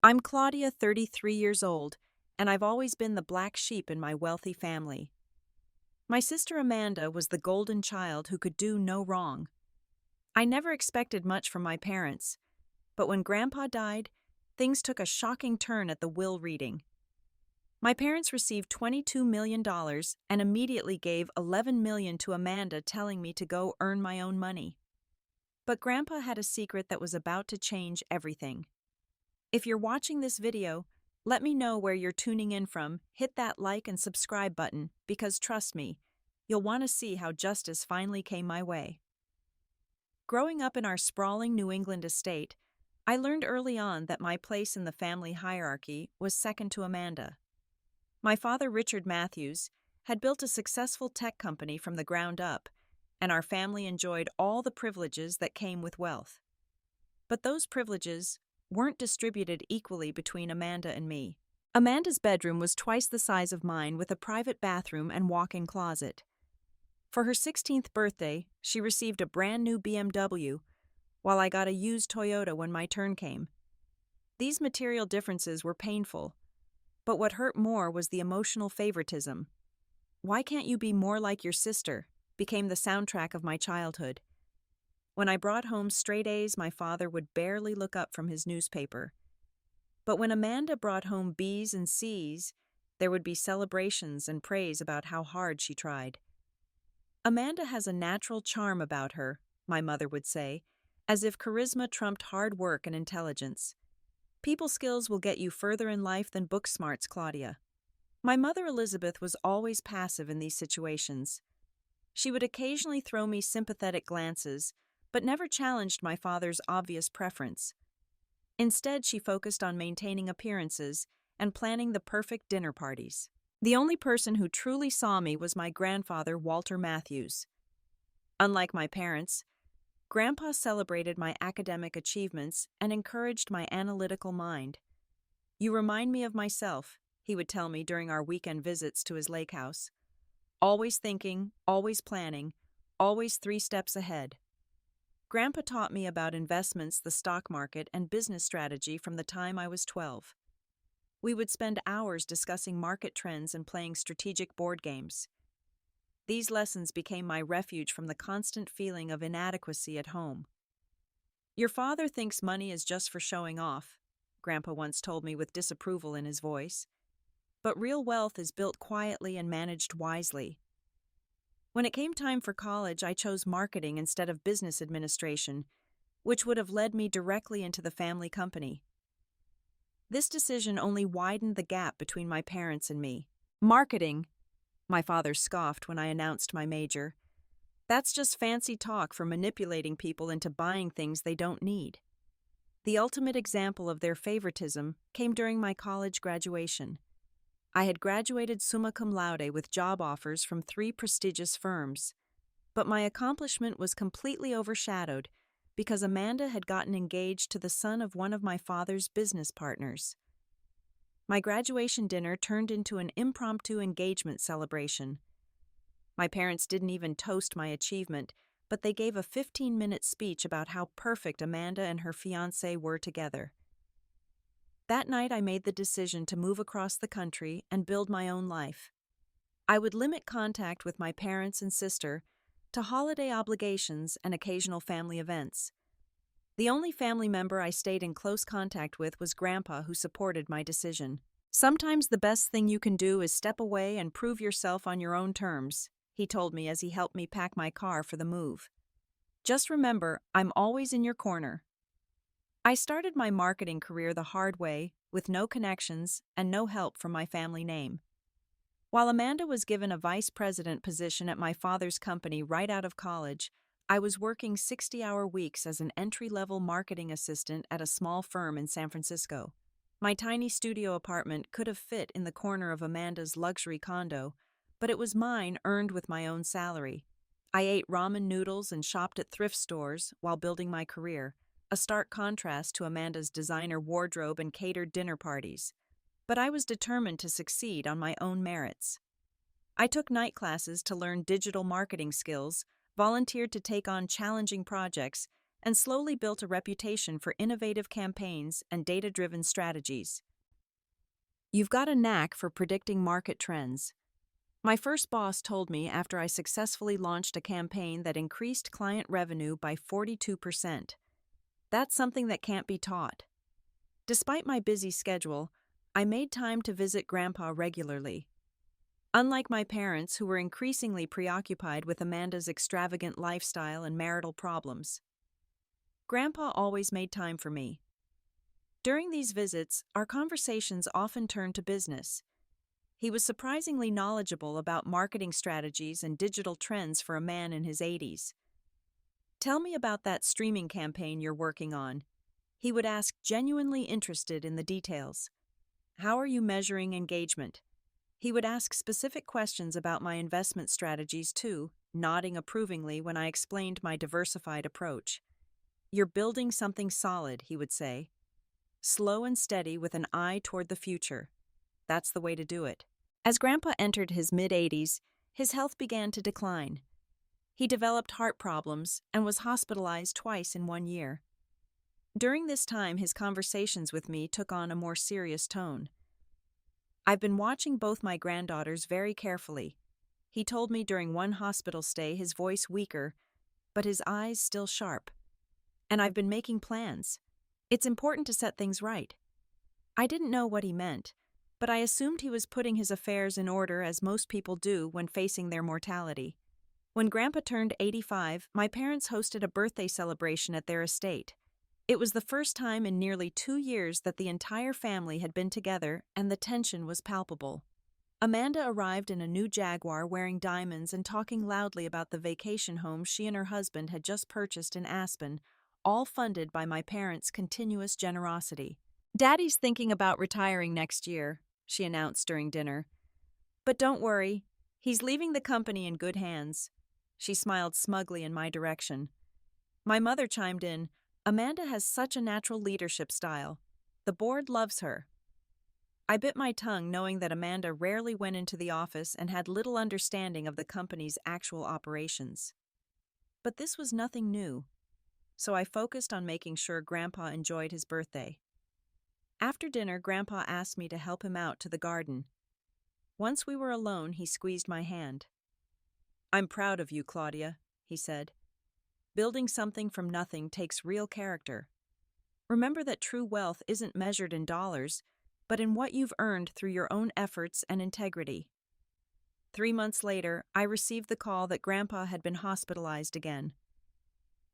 I'm Claudia, 33 years old, and I've always been the black sheep in my wealthy family. My sister Amanda was the golden child who could do no wrong. I never expected much from my parents, but when Grandpa died, things took a shocking turn at the will reading. My parents received $22 million and immediately gave $11 million to Amanda, telling me to go earn my own money. But Grandpa had a secret that was about to change everything. If you're watching this video, let me know where you're tuning in from, hit that like and subscribe button, because trust me, you'll want to see how justice finally came my way. Growing up in our sprawling New England estate, I learned early on that my place in the family hierarchy was second to Amanda. My father, Richard Matthews, had built a successful tech company from the ground up, and our family enjoyed all the privileges that came with wealth. But those privileges weren't distributed equally between Amanda and me. Amanda's bedroom was twice the size of mine, with a private bathroom and walk-in closet. For her 16th birthday, she received a brand new BMW, while I got a used Toyota when my turn came. These material differences were painful, but what hurt more was the emotional favoritism. "Why can't you be more like your sister?" became the soundtrack of my childhood. When I brought home straight A's, my father would barely look up from his newspaper. But when Amanda brought home B's and C's, there would be celebrations and praise about how hard she tried. "Amanda has a natural charm about her," my mother would say, as if charisma trumped hard work and intelligence. "People skills will get you further in life than book smarts, Claudia." My mother Elizabeth was always passive in these situations. She would occasionally throw me sympathetic glances, but never challenged my father's obvious preference. Instead, she focused on maintaining appearances and planning the perfect dinner parties. The only person who truly saw me was my grandfather, Walter Matthews. Unlike my parents, Grandpa celebrated my academic achievements and encouraged my analytical mind. "You remind me of myself," he would tell me during our weekend visits to his lake house. "Always thinking, always planning, always 3 steps ahead." Grandpa taught me about investments, the stock market, and business strategy from the time I was 12. We would spend hours discussing market trends and playing strategic board games. These lessons became my refuge from the constant feeling of inadequacy at home. "Your father thinks money is just for showing off," Grandpa once told me with disapproval in his voice. "But real wealth is built quietly and managed wisely." When it came time for college, I chose marketing instead of business administration, which would have led me directly into the family company. This decision only widened the gap between my parents and me. "Marketing," my father scoffed when I announced my major. "That's just fancy talk for manipulating people into buying things they don't need." The ultimate example of their favoritism came during my college graduation. I had graduated summa cum laude with job offers from 3 prestigious firms, but my accomplishment was completely overshadowed because Amanda had gotten engaged to the son of one of my father's business partners. My graduation dinner turned into an impromptu engagement celebration. My parents didn't even toast my achievement, but they gave a 15-minute speech about how perfect Amanda and her fiancé were together. That night, I made the decision to move across the country and build my own life. I would limit contact with my parents and sister to holiday obligations and occasional family events. The only family member I stayed in close contact with was Grandpa, who supported my decision. "Sometimes the best thing you can do is step away and prove yourself on your own terms," he told me as he helped me pack my car for the move. "Just remember, I'm always in your corner." I started my marketing career the hard way, with no connections and no help from my family name. While Amanda was given a vice president position at my father's company right out of college, I was working 60-hour weeks as an entry-level marketing assistant at a small firm in San Francisco. My tiny studio apartment could have fit in the corner of Amanda's luxury condo, but it was mine, earned with my own salary. I ate ramen noodles and shopped at thrift stores while building my career, a stark contrast to Amanda's designer wardrobe and catered dinner parties. But I was determined to succeed on my own merits. I took night classes to learn digital marketing skills, volunteered to take on challenging projects, and slowly built a reputation for innovative campaigns and data-driven strategies. You've got a knack for predicting market trends. My first boss told me after I successfully launched a campaign that increased client revenue by 42%. That's something that can't be taught. Despite my busy schedule, I made time to visit Grandpa regularly. Unlike my parents, who were increasingly preoccupied with Amanda's extravagant lifestyle and marital problems, Grandpa always made time for me. During these visits, our conversations often turned to business. He was surprisingly knowledgeable about marketing strategies and digital trends for a man in his 80s. "Tell me about that streaming campaign you're working on," he would ask, genuinely interested in the details. "How are you measuring engagement?" He would ask specific questions about my investment strategies too, nodding approvingly when I explained my diversified approach. "You're building something solid," he would say. "Slow and steady with an eye toward the future. That's the way to do it." As Grandpa entered his mid-80s, his health began to decline. He developed heart problems and was hospitalized twice in 1 year. During this time, his conversations with me took on a more serious tone. "I've been watching both my granddaughters very carefully," he told me during one hospital stay, his voice weaker, but his eyes still sharp. "And I've been making plans. It's important to set things right." I didn't know what he meant, but I assumed he was putting his affairs in order, as most people do when facing their mortality. When Grandpa turned 85, my parents hosted a birthday celebration at their estate. It was the first time in nearly 2 years that the entire family had been together, and the tension was palpable. Amanda arrived in a new Jaguar, wearing diamonds and talking loudly about the vacation home she and her husband had just purchased in Aspen, all funded by my parents' continuous generosity. "Daddy's thinking about retiring next year," she announced during dinner. "But don't worry, he's leaving the company in good hands." She smiled smugly in my direction. My mother chimed in, "Amanda has such a natural leadership style. The board loves her." I bit my tongue, knowing that Amanda rarely went into the office and had little understanding of the company's actual operations. But this was nothing new, so I focused on making sure Grandpa enjoyed his birthday. After dinner, Grandpa asked me to help him out to the garden. Once we were alone, he squeezed my hand. "I'm proud of you, Claudia," he said. "Building something from nothing takes real character. Remember that true wealth isn't measured in dollars, but in what you've earned through your own efforts and integrity." 3 months later, I received the call that Grandpa had been hospitalized again.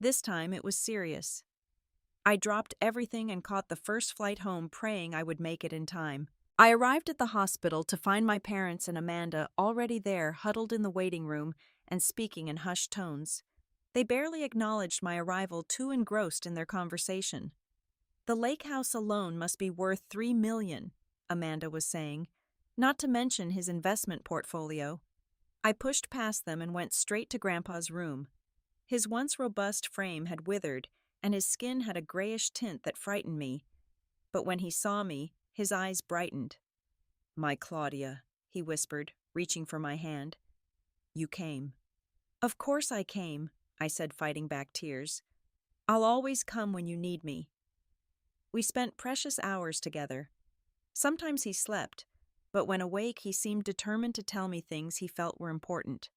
This time it was serious. I dropped everything and caught the first flight home, praying I would make it in time. I arrived at the hospital to find my parents and Amanda already there, huddled in the waiting room and speaking in hushed tones. They barely acknowledged my arrival, too engrossed in their conversation. "The lake house alone must be worth $3 million, Amanda was saying, "not to mention his investment portfolio." I pushed past them and went straight to Grandpa's room. His once robust frame had withered, and his skin had a grayish tint that frightened me. But when he saw me, his eyes brightened. "My Claudia," he whispered, reaching for my hand. "You came." "Of course I came," I said, fighting back tears. "I'll always come when you need me." We spent precious hours together. Sometimes he slept, but when awake he seemed determined to tell me things he felt were important.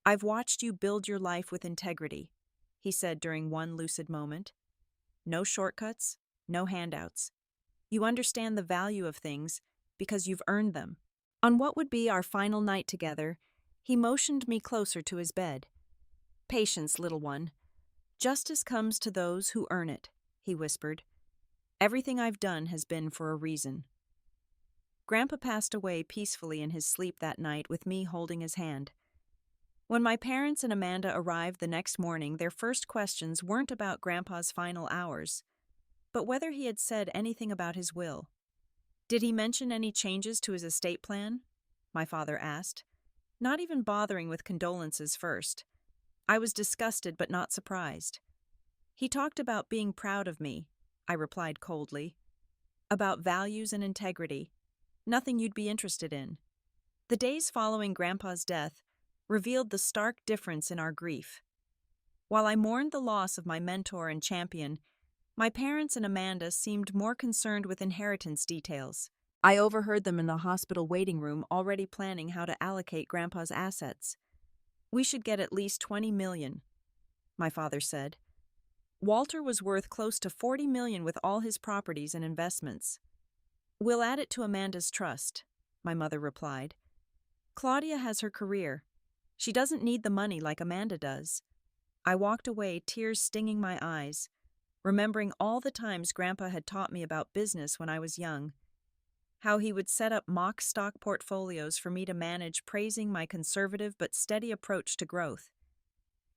"I've watched you build your life with integrity," he said during one lucid moment. "No shortcuts, no handouts. You understand the value of things because you've earned them." On what would be our final night together, he motioned me closer to his bed. "Patience, little one. Justice comes to those who earn it," he whispered. "Everything I've done has been for a reason." Grandpa passed away peacefully in his sleep that night, with me holding his hand. When my parents and Amanda arrived the next morning, their first questions weren't about Grandpa's final hours, but whether he had said anything about his will. "Did he mention any changes to his estate plan?" my father asked, not even bothering with condolences first. I was disgusted but not surprised. "He talked about being proud of me," I replied coldly. "About values and integrity. Nothing you'd be interested in." The days following Grandpa's death revealed the stark difference in our grief. While I mourned the loss of my mentor and champion, my parents and Amanda seemed more concerned with inheritance details. I overheard them in the hospital waiting room already planning how to allocate Grandpa's assets. "We should get at least 20 million, my father said. Walter was worth close to 40 million with all his properties and investments. "We'll add it to Amanda's trust," my mother replied. "Claudia has her career. She doesn't need the money like Amanda does." I walked away, tears stinging my eyes, remembering all the times Grandpa had taught me about business when I was young. How he would set up mock stock portfolios for me to manage, praising my conservative but steady approach to growth.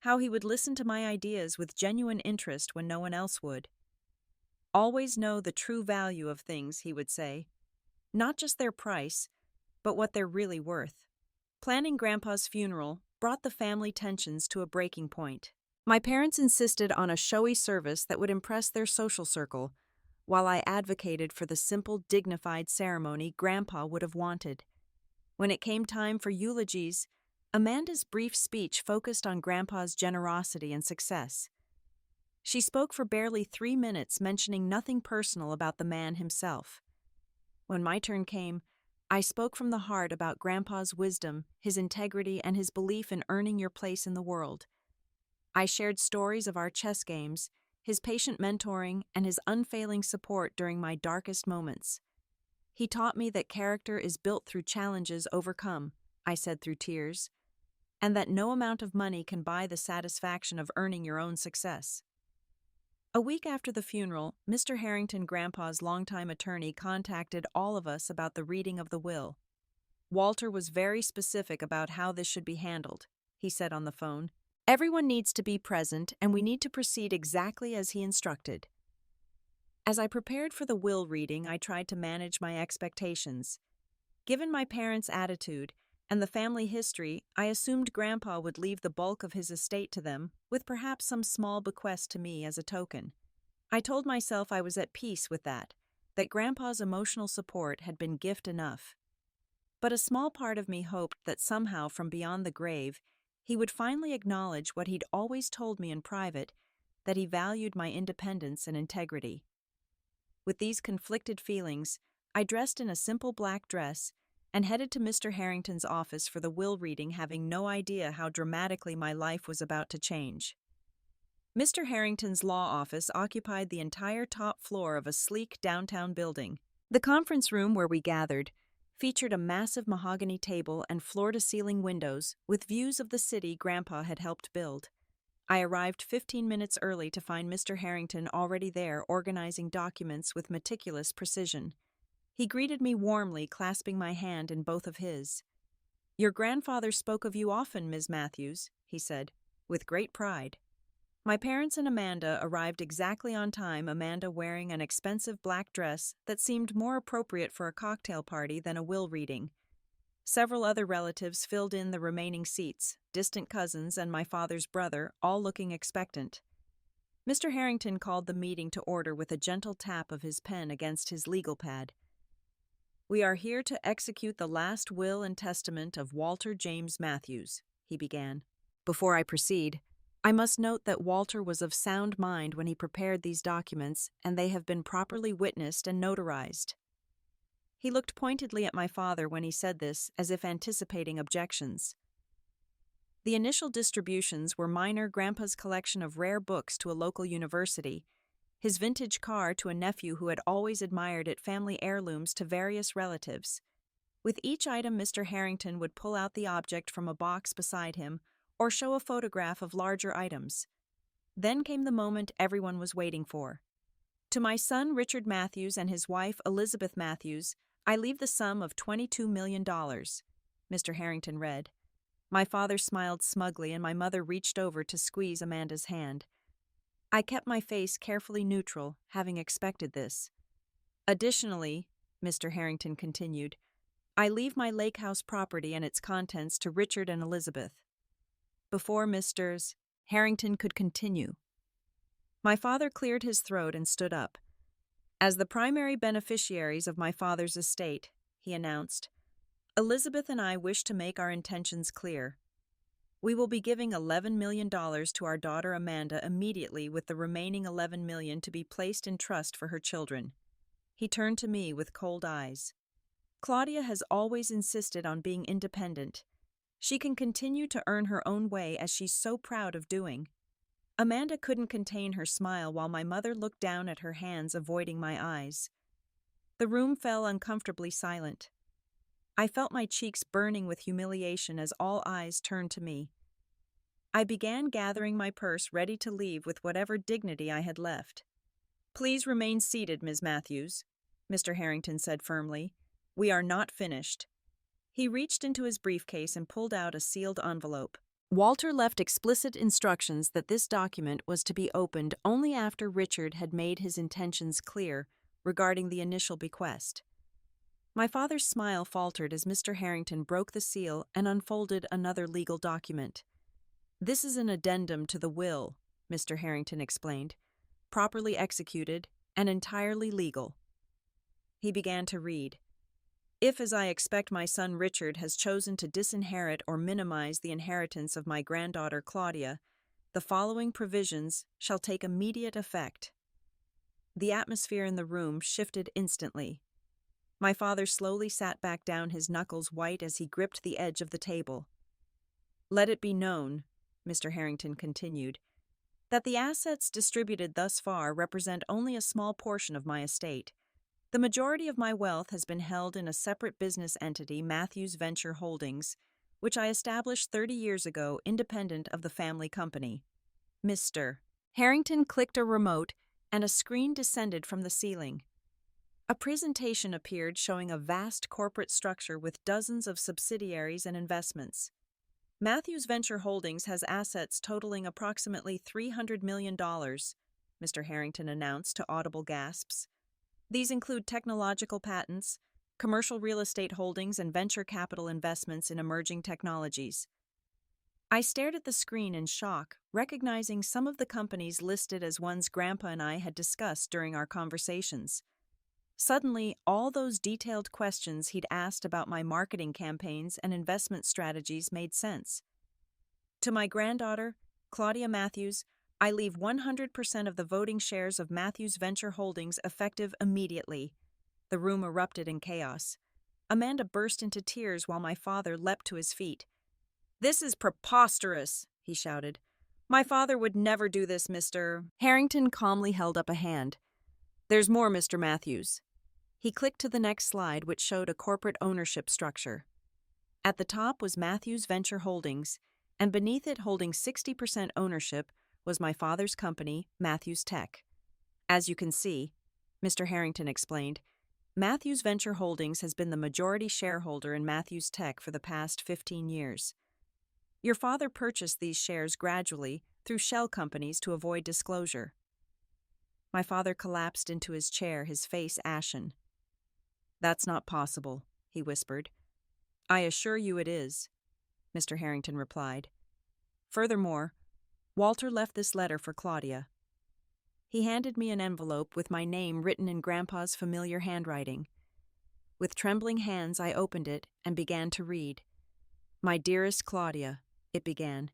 How he would listen to my ideas with genuine interest when no one else would. "Always know the true value of things," he would say. "Not just their price, but what they're really worth." Planning Grandpa's funeral brought the family tensions to a breaking point. My parents insisted on a showy service that would impress their social circle, while I advocated for the simple, dignified ceremony Grandpa would have wanted. When it came time for eulogies, Amanda's brief speech focused on Grandpa's generosity and success. She spoke for barely 3 minutes, mentioning nothing personal about the man himself. When my turn came, I spoke from the heart about Grandpa's wisdom, his integrity, and his belief in earning your place in the world. I shared stories of our chess games, his patient mentoring, and his unfailing support during my darkest moments. "He taught me that character is built through challenges overcome," I said through tears, "and that no amount of money can buy the satisfaction of earning your own success." A week after the funeral, Mr. Harrington, Grandpa's longtime attorney, contacted all of us about the reading of the will. "Walter was very specific about how this should be handled," he said on the phone. "Everyone needs to be present, and we need to proceed exactly as he instructed." As I prepared for the will reading, I tried to manage my expectations. Given my parents' attitude and the family history, I assumed Grandpa would leave the bulk of his estate to them, with perhaps some small bequest to me as a token. I told myself I was at peace with that Grandpa's emotional support had been gift enough. But a small part of me hoped that somehow from beyond the grave, he would finally acknowledge what he'd always told me in private, that he valued my independence and integrity. With these conflicted feelings, I dressed in a simple black dress and headed to Mr. Harrington's office for the will reading, having no idea how dramatically my life was about to change. Mr. Harrington's law office occupied the entire top floor of a sleek downtown building. The conference room where we gathered featured a massive mahogany table and floor-to-ceiling windows with views of the city Grandpa had helped build. I arrived 15 minutes early to find Mr. Harrington already there, organizing documents with meticulous precision. He greeted me warmly, clasping my hand in both of his. "Your grandfather spoke of you often, Ms. Matthews," he said, with great pride. My parents and Amanda arrived exactly on time, Amanda wearing an expensive black dress that seemed more appropriate for a cocktail party than a will reading. Several other relatives filled in the remaining seats, distant cousins and my father's brother, all looking expectant. Mr. Harrington called the meeting to order with a gentle tap of his pen against his legal pad. "We are here to execute the last will and testament of Walter James Matthews," he began. "Before I proceed, I must note that Walter was of sound mind when he prepared these documents, and they have been properly witnessed and notarized." He looked pointedly at my father when he said this, as if anticipating objections. The initial distributions were minor: Grandpa's collection of rare books to a local university, his vintage car to a nephew who had always admired it, family heirlooms to various relatives. With each item, Mr. Harrington would pull out the object from a box beside him or show a photograph of larger items. Then came the moment everyone was waiting for. "To my son Richard Matthews and his wife Elizabeth Matthews, I leave the sum of $22 million, Mr. Harrington read. My father smiled smugly and my mother reached over to squeeze Amanda's hand. I kept my face carefully neutral, having expected this. "Additionally," Mr. Harrington continued, "I leave my lake house property and its contents to Richard and Elizabeth." Before Mr. Harrington could continue, my father cleared his throat and stood up. "As the primary beneficiaries of my father's estate," he announced, "Elizabeth and I wish to make our intentions clear. We will be giving $11 million to our daughter Amanda immediately, with the remaining $11 million to be placed in trust for her children. He turned to me with cold eyes. Claudia has always insisted on being independent. She can continue to earn her own way, as she's so proud of doing. Amanda couldn't contain her smile while my mother looked down at her hands, avoiding my eyes. The room fell uncomfortably silent. I felt my cheeks burning with humiliation as all eyes turned to me. I began gathering my purse, ready to leave with whatever dignity I had left. "Please remain seated, Ms. Matthews," Mr. Harrington said firmly. "We are not finished." He reached into his briefcase and pulled out a sealed envelope. Walter left explicit instructions that this document was to be opened only after Richard had made his intentions clear regarding the initial bequest. My father's smile faltered as Mr. Harrington broke the seal and unfolded another legal document. "This is an addendum to the will," Mr. Harrington explained, "properly executed and entirely legal." He began to read. "If, as I expect, my son Richard has chosen to disinherit or minimize the inheritance of my granddaughter Claudia, the following provisions shall take immediate effect." The atmosphere in the room shifted instantly. My father slowly sat back down, his knuckles white as he gripped the edge of the table. "Let it be known," Mr. Harrington continued, "that the assets distributed thus far represent only a small portion of my estate. The majority of my wealth has been held in a separate business entity, Matthews Venture Holdings, which I established 30 years ago, independent of the family company." Mr. Harrington clicked a remote, and a screen descended from the ceiling. A presentation appeared showing a vast corporate structure with dozens of subsidiaries and investments. "Matthews Venture Holdings has assets totaling approximately $300 million, Mr. Harrington announced to audible gasps. "These include technological patents, commercial real estate holdings, and venture capital investments in emerging technologies." I stared at the screen in shock, recognizing some of the companies listed as ones Grandpa and I had discussed during our conversations. Suddenly, all those detailed questions he'd asked about my marketing campaigns and investment strategies made sense. "To my granddaughter, Claudia Matthews, I leave 100% of the voting shares of Matthews Venture Holdings effective immediately." The room erupted in chaos. Amanda burst into tears while my father leapt to his feet. "This is preposterous," he shouted. "My father would never do this, Mr. Harrington calmly held up a hand. "There's more, Mr. Matthews." He clicked to the next slide, which showed a corporate ownership structure. At the top was Matthews Venture Holdings, and beneath it, holding 60% ownership, was my father's company, Matthews Tech. "As you can see," Mr. Harrington explained, "Matthews Venture Holdings has been the majority shareholder in Matthews Tech for the past 15 years. Your father purchased these shares gradually through shell companies to avoid disclosure." My father collapsed into his chair, his face ashen. "That's not possible," he whispered. "I assure you it is," Mr. Harrington replied. "Furthermore, Walter left this letter for Claudia." He handed me an envelope with my name written in Grandpa's familiar handwriting. With trembling hands, I opened it and began to read. "My dearest Claudia," it began,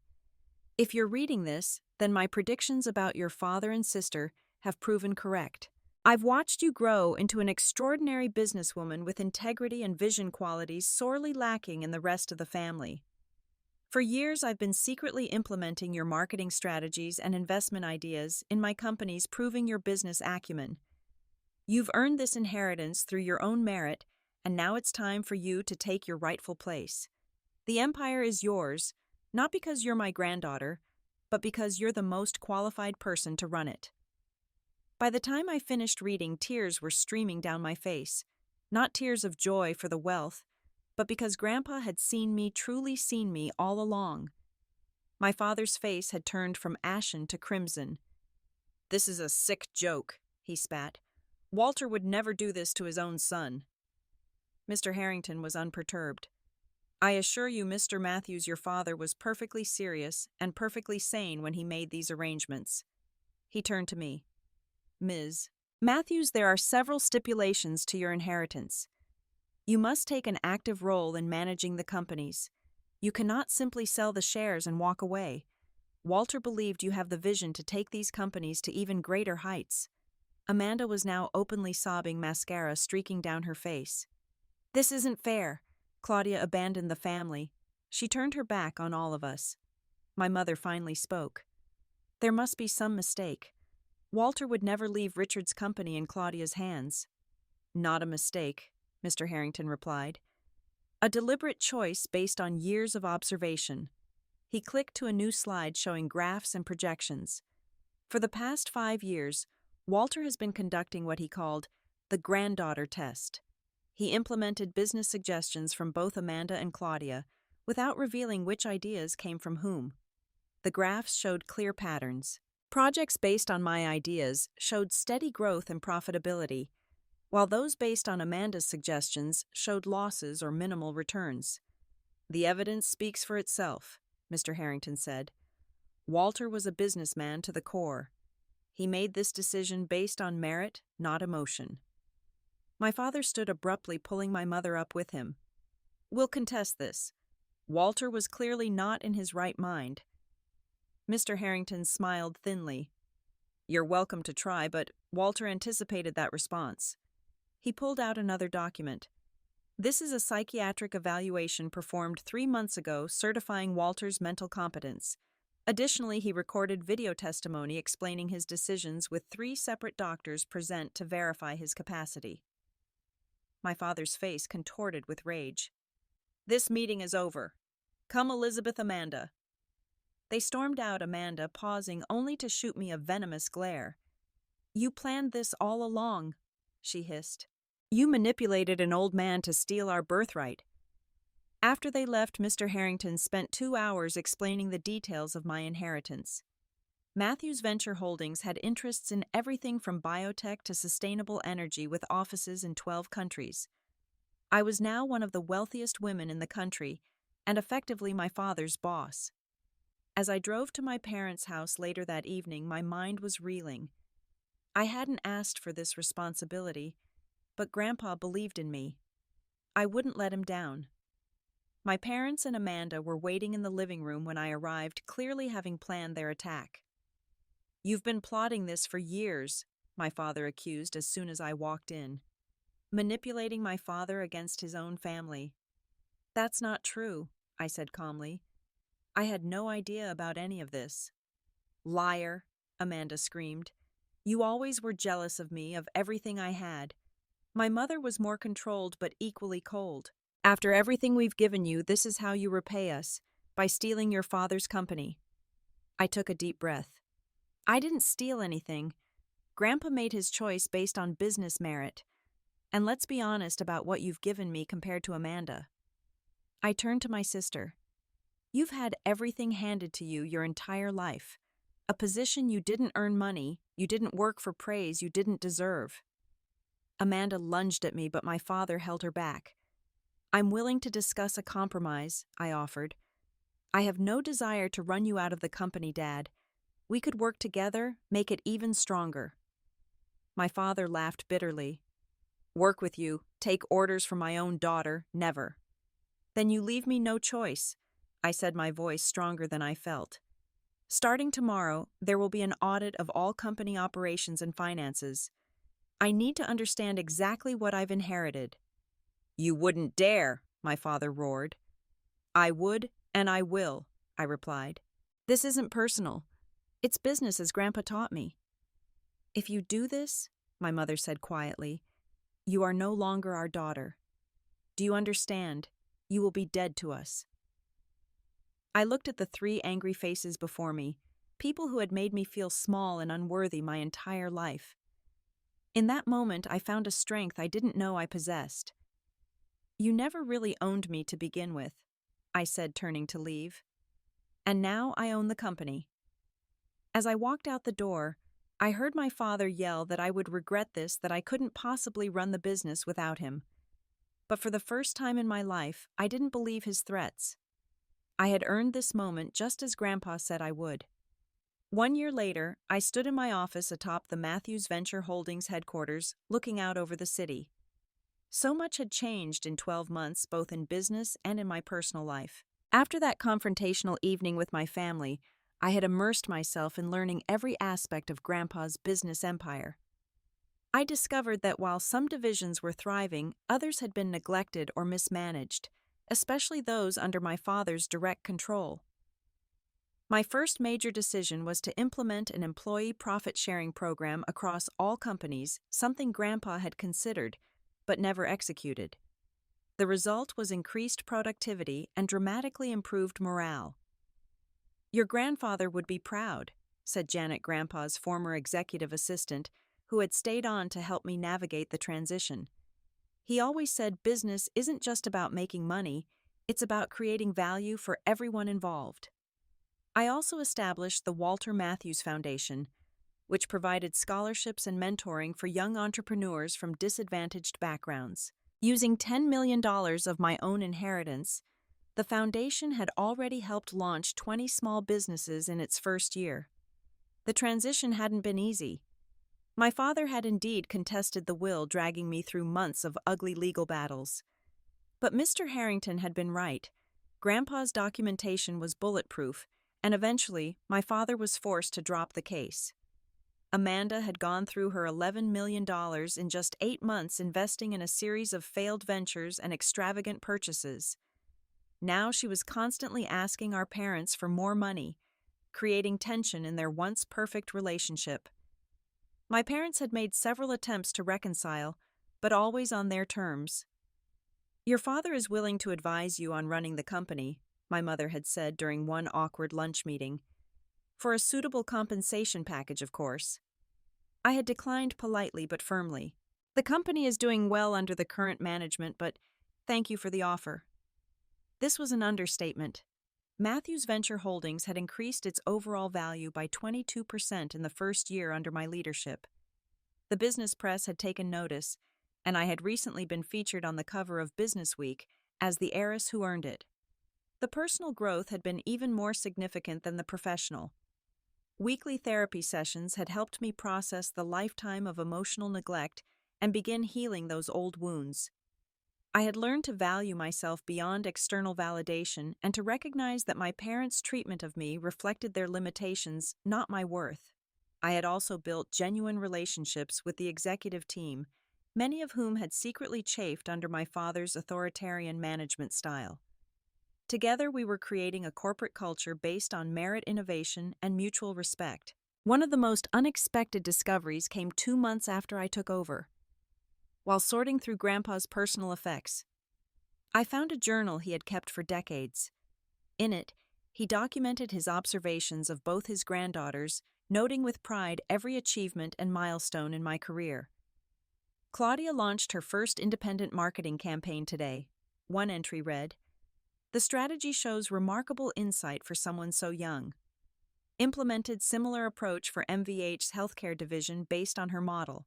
"if you're reading this, then my predictions about your father and sister have proven correct. I've watched you grow into an extraordinary businesswoman with integrity and vision qualities sorely lacking in the rest of the family. For years, I've been secretly implementing your marketing strategies and investment ideas in my companies, proving your business acumen. You've earned this inheritance through your own merit, and now it's time for you to take your rightful place. The empire is yours, not because you're my granddaughter, but because you're the most qualified person to run it." By the time I finished reading, tears were streaming down my face, not tears of joy for the wealth, but because Grandpa had truly seen me all along. My father's face had turned from ashen to crimson. "This is a sick joke," he spat. "Walter would never do this to his own son." Mr. Harrington was unperturbed. "I assure you, Mr. Matthews, your father was perfectly serious and perfectly sane when he made these arrangements." He turned to me. "Ms. Matthews, there are several stipulations to your inheritance. You must take an active role in managing the companies. You cannot simply sell the shares and walk away. Walter believed you have the vision to take these companies to even greater heights. Amanda was now openly sobbing, mascara streaking down her face. This isn't fair. Claudia abandoned the family. She turned her back on all of us. My mother finally spoke. There must be some mistake. Walter would never leave Richard's company in Claudia's hands. Not a mistake, Mr. Harrington replied. A deliberate choice based on years of observation. He clicked to a new slide showing graphs and projections. For the past 5 years, Walter has been conducting what he called the granddaughter test. He implemented business suggestions from both Amanda and Claudia without revealing which ideas came from whom. The graphs showed clear patterns. Projects based on my ideas showed steady growth and profitability, while those based on Amanda's suggestions showed losses or minimal returns. The evidence speaks for itself, Mr. Harrington said. Walter was a businessman to the core. He made this decision based on merit, not emotion. My father stood abruptly, pulling my mother up with him. We'll contest this. Walter was clearly not in his right mind. Mr. Harrington smiled thinly. You're welcome to try, but Walter anticipated that response. He pulled out another document. This is a psychiatric evaluation performed 3 months ago certifying Walter's mental competence. Additionally, he recorded video testimony explaining his decisions with 3 separate doctors present to verify his capacity. My father's face contorted with rage. This meeting is over. Come, Elizabeth, Amanda. They stormed out, Amanda pausing only to shoot me a venomous glare. You planned this all along, she hissed. You manipulated an old man to steal our birthright. After they left, Mr. Harrington spent 2 hours explaining the details of my inheritance. Matthews Venture Holdings had interests in everything from biotech to sustainable energy with offices in 12 countries. I was now one of the wealthiest women in the country and effectively my father's boss. As I drove to my parents' house later that evening, my mind was reeling. I hadn't asked for this responsibility, but Grandpa believed in me. I wouldn't let him down. My parents and Amanda were waiting in the living room when I arrived, clearly having planned their attack. You've been plotting this for years, my father accused as soon as I walked in. Manipulating my father against his own family. That's not true, I said calmly. I had no idea about any of this. Liar, Amanda screamed. You always were jealous of me, of everything I had. My mother was more controlled but equally cold. After everything we've given you, this is how you repay us, by stealing your father's company. I took a deep breath. I didn't steal anything. Grandpa made his choice based on business merit. And let's be honest about what you've given me compared to Amanda. I turned to my sister. You've had everything handed to you your entire life. A position you didn't earn money, you didn't work for praise you didn't deserve. Amanda lunged at me, but my father held her back. I'm willing to discuss a compromise, I offered. I have no desire to run you out of the company, Dad. We could work together, make it even stronger. My father laughed bitterly. Work with you, take orders from my own daughter, never. Then you leave me no choice, I said, my voice stronger than I felt. Starting tomorrow, there will be an audit of all company operations and finances. I need to understand exactly what I've inherited. You wouldn't dare, my father roared. I would, and I will, I replied. This isn't personal. It's business as Grandpa taught me. If you do this, my mother said quietly, you are no longer our daughter. Do you understand? You will be dead to us. I looked at the 3 angry faces before me, people who had made me feel small and unworthy my entire life. In that moment, I found a strength I didn't know I possessed. You never really owned me to begin with, I said, turning to leave. And now I own the company. As I walked out the door, I heard my father yell that I would regret this, that I couldn't possibly run the business without him. But for the first time in my life, I didn't believe his threats. I had earned this moment just as Grandpa said I would. 1 year later, I stood in my office atop the Matthews Venture Holdings headquarters, looking out over the city. So much had changed in 12 months, both in business and in my personal life. After that confrontational evening with my family, I had immersed myself in learning every aspect of Grandpa's business empire. I discovered that while some divisions were thriving, others had been neglected or mismanaged, especially those under my father's direct control. My first major decision was to implement an employee profit-sharing program across all companies, something Grandpa had considered, but never executed. The result was increased productivity and dramatically improved morale. "Your grandfather would be proud," said Janet, Grandpa's former executive assistant, who had stayed on to help me navigate the transition. "He always said business isn't just about making money, it's about creating value for everyone involved." I also established the Walter Matthews Foundation, which provided scholarships and mentoring for young entrepreneurs from disadvantaged backgrounds. Using $10 million of my own inheritance, the foundation had already helped launch 20 small businesses in its first year. The transition hadn't been easy. My father had indeed contested the will, dragging me through months of ugly legal battles. But Mr. Harrington had been right. Grandpa's documentation was bulletproof, and eventually my father was forced to drop the case. Amanda had gone through her $11 million in just 8 months, investing in a series of failed ventures and extravagant purchases. Now she was constantly asking our parents for more money, creating tension in their once perfect relationship. My parents had made several attempts to reconcile, but always on their terms. "Your father is willing to advise you on running the company," my mother had said during one awkward lunch meeting. "For a suitable compensation package, of course." I had declined politely but firmly. "The company is doing well under the current management, but thank you for the offer." This was an understatement. Matthews Venture Holdings had increased its overall value by 22% in the first year under my leadership. The business press had taken notice, and I had recently been featured on the cover of Business Week as the heiress who earned it. The personal growth had been even more significant than the professional. Weekly therapy sessions had helped me process the lifetime of emotional neglect and begin healing those old wounds. I had learned to value myself beyond external validation and to recognize that my parents' treatment of me reflected their limitations, not my worth. I had also built genuine relationships with the executive team, many of whom had secretly chafed under my father's authoritarian management style. Together, we were creating a corporate culture based on merit, innovation, and mutual respect. One of the most unexpected discoveries came 2 months after I took over. While sorting through Grandpa's personal effects, I found a journal he had kept for decades. In it, he documented his observations of both his granddaughters, noting with pride every achievement and milestone in my career. "Claudia launched her first independent marketing campaign today," one entry read. "The strategy shows remarkable insight for someone so young. Implemented similar approach for MVH's healthcare division based on her model.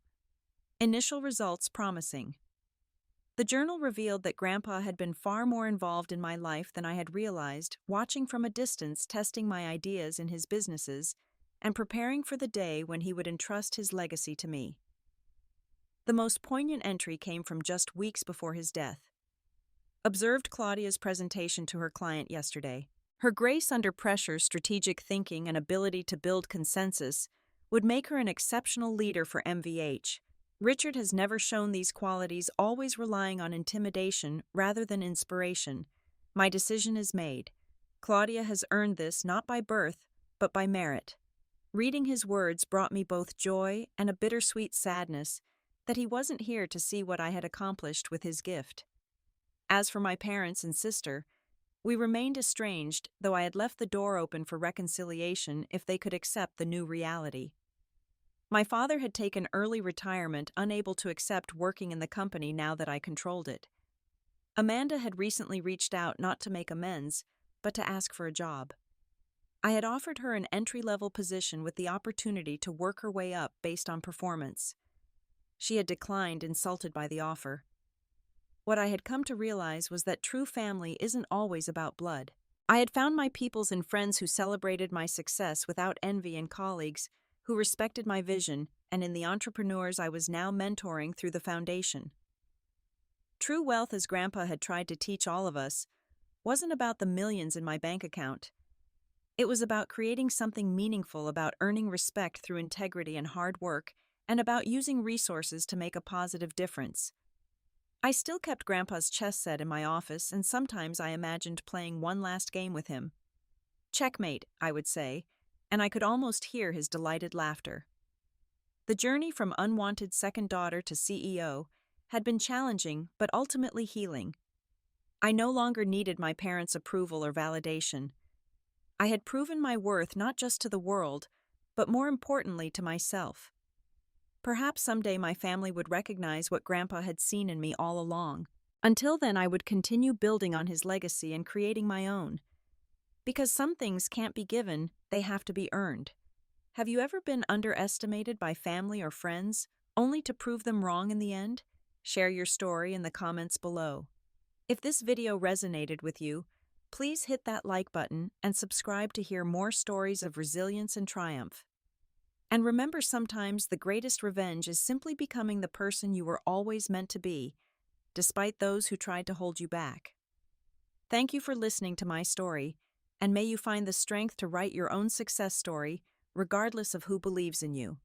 Initial results promising." The journal revealed that Grandpa had been far more involved in my life than I had realized, watching from a distance, testing my ideas in his businesses, and preparing for the day when he would entrust his legacy to me. The most poignant entry came from just weeks before his death. "Observed Claudia's presentation to her client yesterday. Her grace under pressure, strategic thinking, and ability to build consensus would make her an exceptional leader for MVH. Richard has never shown these qualities, always relying on intimidation rather than inspiration. My decision is made. Claudia has earned this not by birth, but by merit." Reading his words brought me both joy and a bittersweet sadness that he wasn't here to see what I had accomplished with his gift. As for my parents and sister, we remained estranged, though I had left the door open for reconciliation if they could accept the new reality. My father had taken early retirement, unable to accept working in the company now that I controlled it. Amanda had recently reached out not to make amends, but to ask for a job. I had offered her an entry-level position with the opportunity to work her way up based on performance. She had declined, insulted by the offer. What I had come to realize was that true family isn't always about blood. I had found my peoples and friends who celebrated my success without envy, and colleagues who respected my vision, and in the entrepreneurs I was now mentoring through the foundation. True wealth, as Grandpa had tried to teach all of us, wasn't about the millions in my bank account. It was about creating something meaningful, about earning respect through integrity and hard work, and about using resources to make a positive difference. I still kept Grandpa's chess set in my office, and sometimes I imagined playing one last game with him. Checkmate, I would say, and I could almost hear his delighted laughter. The journey from unwanted second daughter to CEO had been challenging but ultimately healing. I no longer needed my parents' approval or validation. I had proven my worth not just to the world, but more importantly to myself. Perhaps someday my family would recognize what Grandpa had seen in me all along. Until then, I would continue building on his legacy and creating my own. Because some things can't be given, they have to be earned. Have you ever been underestimated by family or friends, only to prove them wrong in the end? Share your story in the comments below. If this video resonated with you, please hit that like button and subscribe to hear more stories of resilience and triumph. And remember, sometimes the greatest revenge is simply becoming the person you were always meant to be, despite those who tried to hold you back. Thank you for listening to my story, and may you find the strength to write your own success story, regardless of who believes in you.